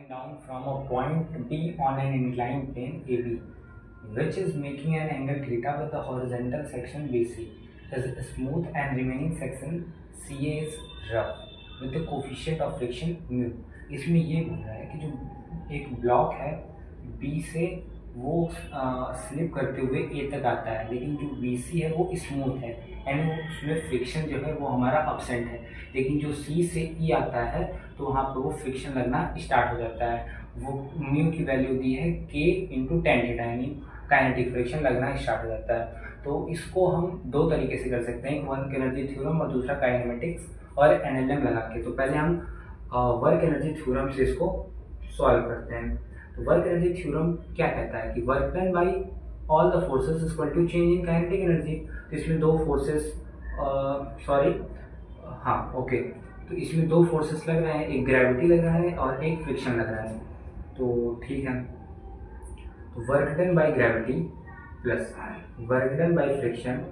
coming down from a point B on an inclined plane AB, which is making an angle theta with the horizontal section BC is smooth and remaining section CA is rough with the coefficient of friction mu। इसमें ये बोल रहा है कि जो एक block है B से वो स्लिप करते हुए A तक आता है, लेकिन जो BC है वो स्मूथ है एंड उसमें फ्रिक्शन जो है वो हमारा अपसेंट है, लेकिन जो C से E आता है तो वहाँ पर वो फ्रिक्शन लगना स्टार्ट हो जाता है। वो म्यू की वैल्यू दी है K इंटू टेन थीटा, यानी काइनेटिक फ्रिक्शन लगना स्टार्ट हो जाता है। तो इसको हम दो तरीके से कर सकते हैं, एक वर्क एनर्जी थ्योरम और दूसरा काइनेमेटिक्स और एनएलएम लगा के। तो पहले हम वर्क एनर्जी थ्योरम से इसको सॉल्व करते हैं। तो वर्क एनर्जी थ्योरम क्या कहता है कि work done by all the forces is equal to change in kinetic energy. तो इसमें दो फोर्सेस तो इसमें दो फोर्सेस लग रहे हैं, एक ग्रेविटी लग रहा है और एक फ्रिक्शन लग रहा है। तो ठीक है, तो work done by gravity plus work done by friction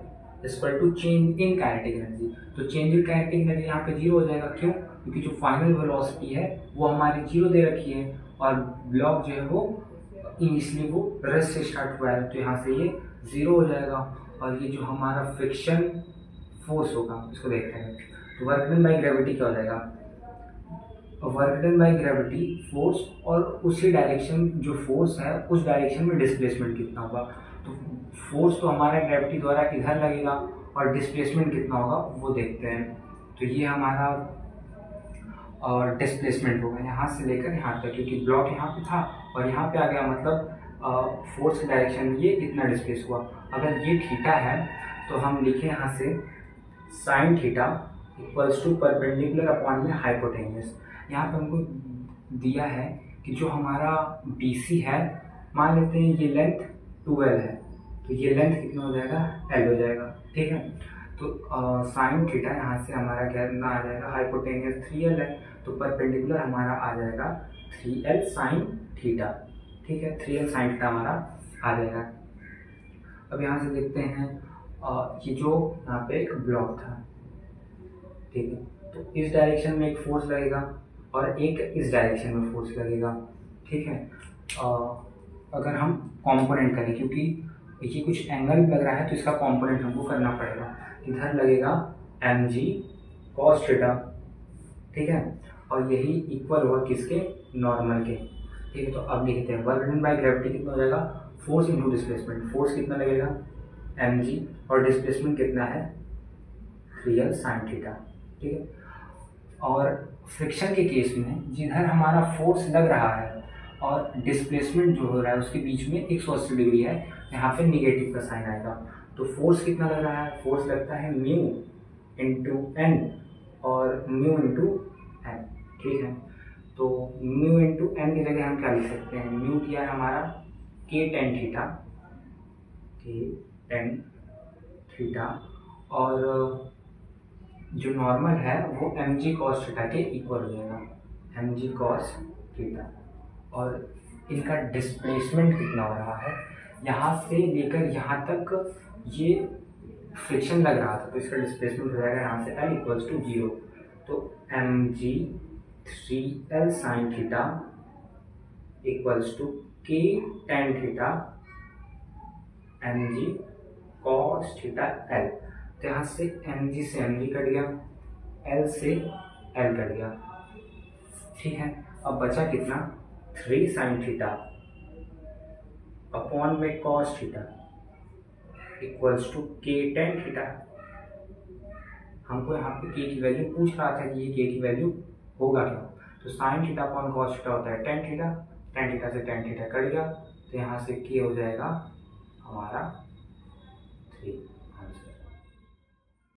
equal to change in kinetic energy. तो चेंज इन काइनेटिक एनर्जी यहाँ पे जीरो हो जाएगा। क्यों? क्योंकि जो फाइनल वेलोसिटी है वो हमारी जीरो दे रखी है और ब्लॉक जो है वो इनिशियली वो रेस्ट से स्टार्ट हुआ है, तो यहाँ से ये जीरो हो जाएगा। और ये जो हमारा फ्रिक्शन फोर्स होगा इसको देखते हैं। तो वर्क डन बाई ग्रेविटी क्या हो जाएगा? Work done by gravity force और उसी डायरेक्शन जो फोर्स है उस डायरेक्शन में डिस्प्लेसमेंट कितना होगा। तो फोर्स तो हमारा ग्रेविटी द्वारा इधर लगेगा और डिस्प्लेसमेंट कितना होगा वो देखते हैं। तो ये हमारा और डिस्प्लेसमेंट होगा यहाँ से लेकर यहाँ तक, क्योंकि ब्लॉक यहाँ पे था और यहाँ पे आ गया, मतलब फोर्स की डायरेक्शन में ये इतना डिस्प्लेस हुआ। अगर ये थीटा है तो हम लिखें यहाँ से sine theta equals to perpendicular upon में हाइपोटेन्यूस। यहाँ पे हमको दिया है कि जो हमारा BC है, मान लेते हैं ये लेंथ 12 है, तो ये लेंथ कितना हो जाएगा? L हो जाएगा। ठीक है, तो साइन थीटा यहाँ से हमारा कितना आ जाएगा? हाइपोटेन्यूस 3L है, तो परपेंडिकुलर हमारा आ जाएगा 3L साइन थीटा। ठीक है, 3L साइन थीटा हमारा आ जाएगा। अब यहाँ से देखते हैं ये जो यहाँ पे एक ब्लॉक था, ठीक है, तो इस डायरेक्शन में एक फोर्स लगेगा और एक इस डायरेक्शन में फोर्स लगेगा। ठीक है, अगर हम कंपोनेंट करें, क्योंकि ये कुछ एंगल लग रहा है तो इसका कंपोनेंट हमको करना पड़ेगा। इधर लगेगा mg cos थीटा, ठीक है, और यही इक्वल होगा किसके? नॉर्मल के। ठीक है, तो अब लिखते हैं वर्क डन बाई ग्रेविटी कितना हो जाएगा? Force into displacement. फोर्स कितना लगेगा? mg, और डिस्प्लेसमेंट कितना है? 3L sine theta. ठीक है, और फ्रिक्शन के केस में जिधर हमारा फोर्स लग रहा है और डिस्प्लेसमेंट जो हो रहा है उसके बीच में 180 डिग्री है, यहाँ पे निगेटिव का साइन आएगा। तो फोर्स कितना लग रहा है? फोर्स लगता है म्यू इंटू एन और म्यू इंटू एन। ठीक है, तो म्यू इंटू एन की जगह हम क्या लिख सकते हैं? म्यू किया है हमारा K टेन थीटा, और जो नॉर्मल है वो mg cos थीटा के इक्वल हो जाएगा, mg cos थीटा। और इनका डिस्प्लेसमेंट कितना हो रहा है? यहाँ से लेकर यहाँ तक ये फ्रिक्शन लग रहा था, तो इसका डिस्प्लेसमेंट हो जाएगा यहाँ से L इक्वल्स टू 0। तो mg 3L sine theta equals to K tan theta mg cos theta L। तो यहाँ से mg से mg कट गया, L से L कट गया। ठीक है, अब बचा कितना? 3 साइन थीटा अपॉन में cos theta equals to K tan theta. हमको यहाँ पे K की वैल्यू पूछ रहा था कि ये K की वैल्यू होगा क्या? तो sign theta upon cos theta होता है टेन थीटा, टेन थीटा से टेन थीटा कट गया, तो यहाँ से K हो जाएगा हमारा 3।